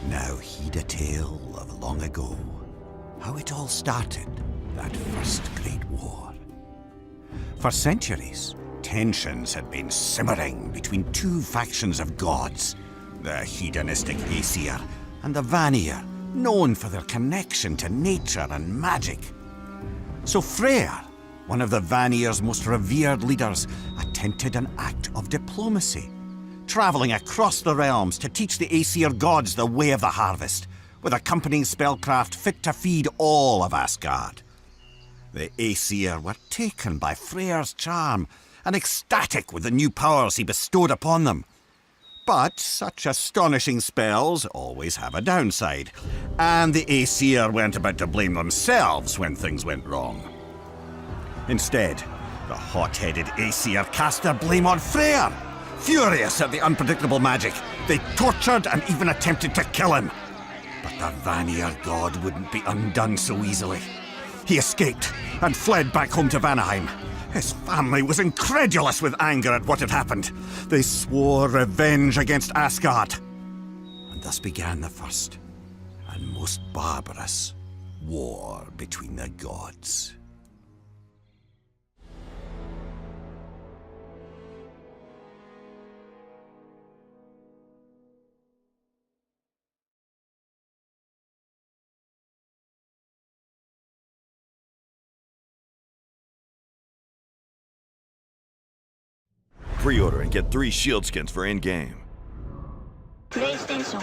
Now heed a tale of long ago, how it all started, that first great war. For centuries, tensions had been simmering between two factions of gods, the hedonistic Aesir and the Vanir, known for their connection to nature and magic. So Freyr, one of the Vanir's most revered leaders, attempted an act of diplomacy, travelling across the realms to teach the Aesir gods the way of the harvest, with accompanying spellcraft fit to feed all of Asgard. The Aesir were taken by Freyr's charm and ecstatic with the new powers he bestowed upon them. But such astonishing spells always have a downside, and the Aesir weren't about to blame themselves when things went wrong. Instead, the hot-headed Aesir cast their blame on Freyr. Furious at the unpredictable magic, they tortured and even attempted to kill him. But the Vanir god wouldn't be undone so easily. He escaped and fled back home to Vanaheim. His family was incredulous with anger at what had happened. They swore revenge against Asgard. And thus began the first and most barbarous war between the gods. Pre-order and get 3 shield skins for in-game. PlayStation.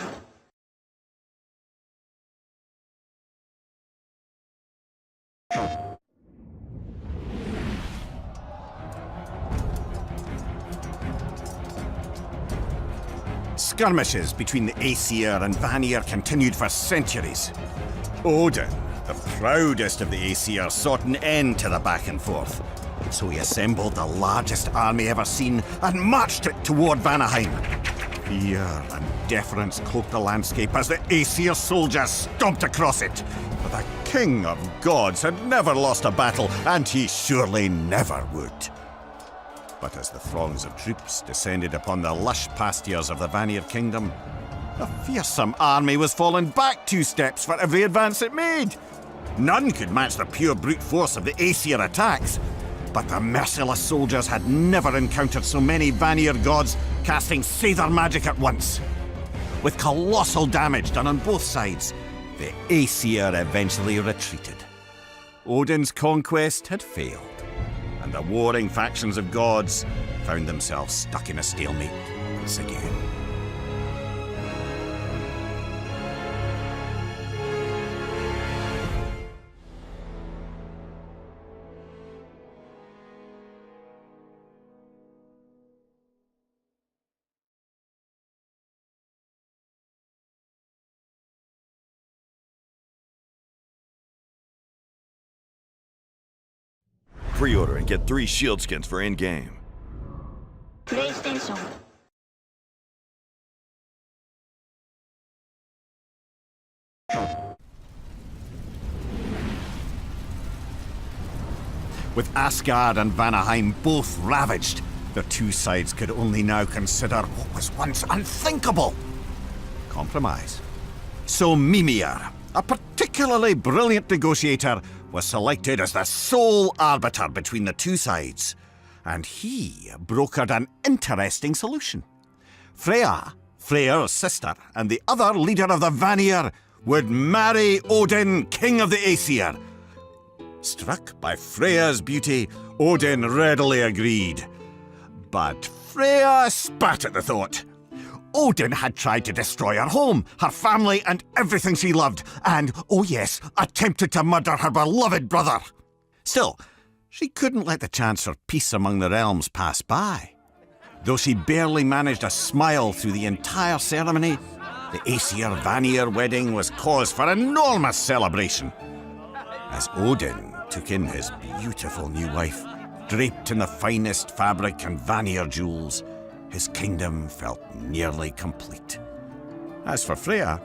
Skirmishes between the Aesir and Vanir continued for centuries. Odin, the proudest of the Aesir, sought an end to the back and forth. So he assembled the largest army ever seen and marched it toward Vanaheim. Fear and deference cloaked the landscape as the Aesir soldiers stomped across it. But the king of gods had never lost a battle, and he surely never would. But as the throngs of troops descended upon the lush pastures of the Vanir kingdom, the fearsome army was falling back 2 steps for every advance it made. None could match the pure brute force of the Aesir attacks. But the merciless soldiers had never encountered so many Vanir gods casting seiðr magic at once. With colossal damage done on both sides, the Aesir eventually retreated. Odin's conquest had failed, and the warring factions of gods found themselves stuck in a stalemate once again. Pre-order and get 3 shield skins for in-game. PlayStation. With Asgard and Vanaheim both ravaged, the two sides could only now consider what was once unthinkable: compromise. So Mimir, a particularly brilliant negotiator, was selected as the sole arbiter between the two sides, and he brokered an interesting solution. Freya, Freyr's sister, and the other leader of the Vanir would marry Odin, king of the Aesir. Struck by Freya's beauty, Odin readily agreed. But Freya spat at the thought. Odin had tried to destroy her home, her family, and everything she loved, and, oh yes, attempted to murder her beloved brother. Still, she couldn't let the chance for peace among the realms pass by. Though she barely managed a smile through the entire ceremony, the Aesir-Vanir wedding was cause for enormous celebration. As Odin took in his beautiful new wife, draped in the finest fabric and Vanir jewels, his kingdom felt nearly complete. As for Freya,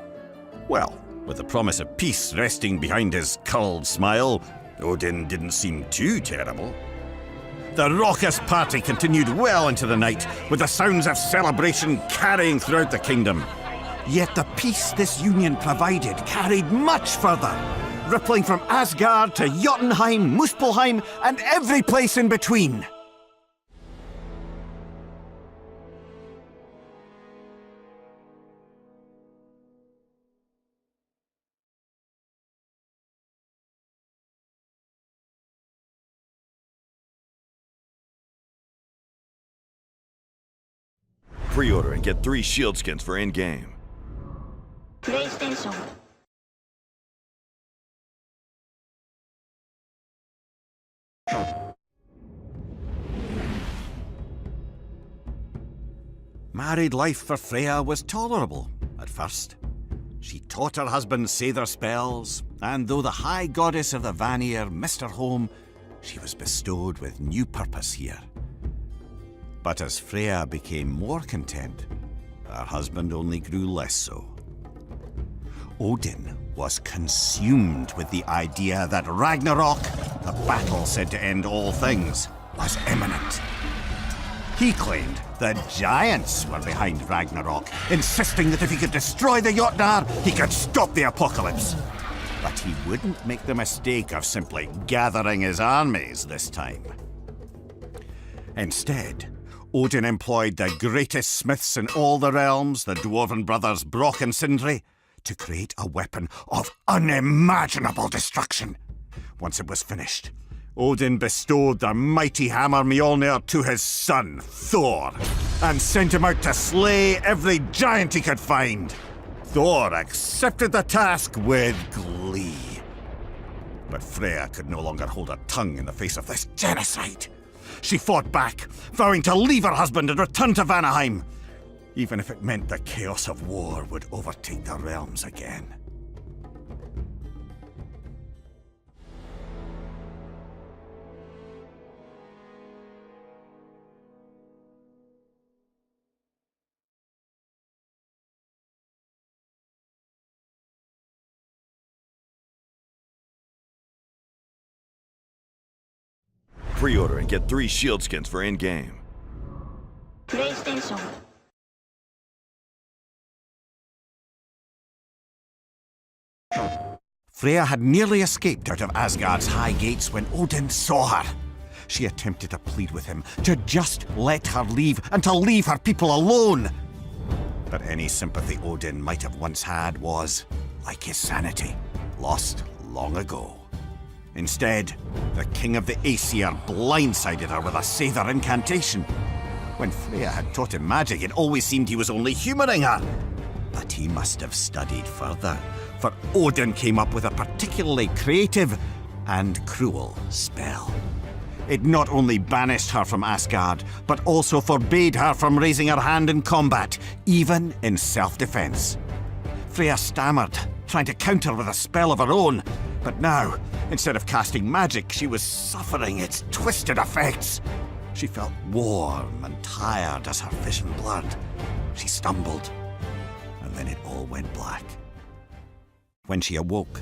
well, with the promise of peace resting behind his curled smile, Odin didn't seem too terrible. The raucous party continued well into the night, with the sounds of celebration carrying throughout the kingdom. Yet the peace this union provided carried much further, rippling from Asgard to Jotunheim, Muspelheim, and every place in between. Pre-order and get 3 shield skins for in-game. PlayStation. Married life for Freya was tolerable at first. She taught her husband seiðr spells, and though the high goddess of the Vanir missed her home, she was bestowed with new purpose here. But as Freya became more content, her husband only grew less so. Odin was consumed with the idea that Ragnarok, the battle said to end all things, was imminent. He claimed the giants were behind Ragnarok, insisting that if he could destroy the Jotnar, he could stop the apocalypse. But he wouldn't make the mistake of simply gathering his armies this time. Instead, Odin employed the greatest smiths in all the realms, the dwarven brothers Brok and Sindri, to create a weapon of unimaginable destruction. Once it was finished, Odin bestowed the mighty hammer Mjolnir to his son, Thor, and sent him out to slay every giant he could find. Thor accepted the task with glee. But Freya could no longer hold her tongue in the face of this genocide. She fought back, vowing to leave her husband and return to Vanaheim, even if it meant the chaos of war would overtake the realms again. Pre-order and get 3 shield skins for in-game. PlayStation. Freya had nearly escaped out of Asgard's high gates when Odin saw her. She attempted to plead with him to just let her leave and to leave her people alone. But any sympathy Odin might have once had was, like his sanity, lost long ago. Instead, the king of the Aesir blindsided her with a seiðr incantation. When Freya had taught him magic, it always seemed he was only humouring her. But he must have studied further, for Odin came up with a particularly creative and cruel spell. It not only banished her from Asgard, but also forbade her from raising her hand in combat, even in self-defense. Freya stammered, trying to counter with a spell of her own, but now, instead of casting magic, she was suffering its twisted effects. She felt warm and tired as her vision blurred. She stumbled, and then it all went black. When she awoke,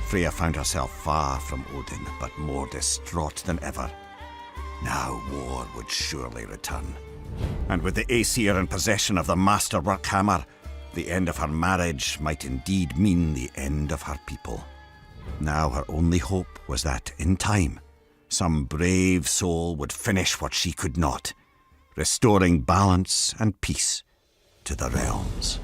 Freya found herself far from Odin, but more distraught than ever. Now war would surely return. And with the Aesir in possession of the masterwork hammer, the end of her marriage might indeed mean the end of her people. Now her only hope was that, in time, some brave soul would finish what she could not, restoring balance and peace to the realms.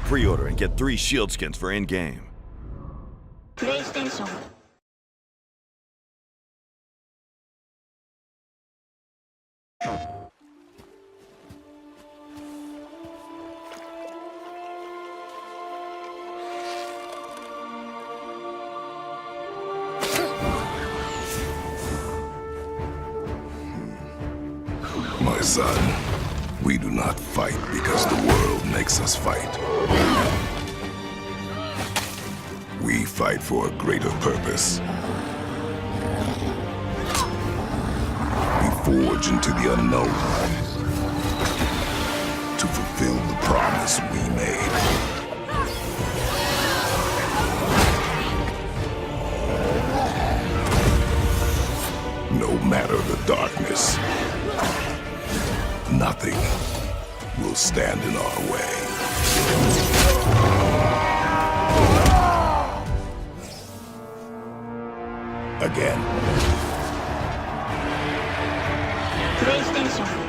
Pre-order and get 3 shield skins for in-game. PlayStation. My son, we do not fight because the world makes us fight. We fight for a greater purpose. forge into the unknown to fulfill the promise we made. No matter the darkness, nothing will stand in our way. Again. プレイステーション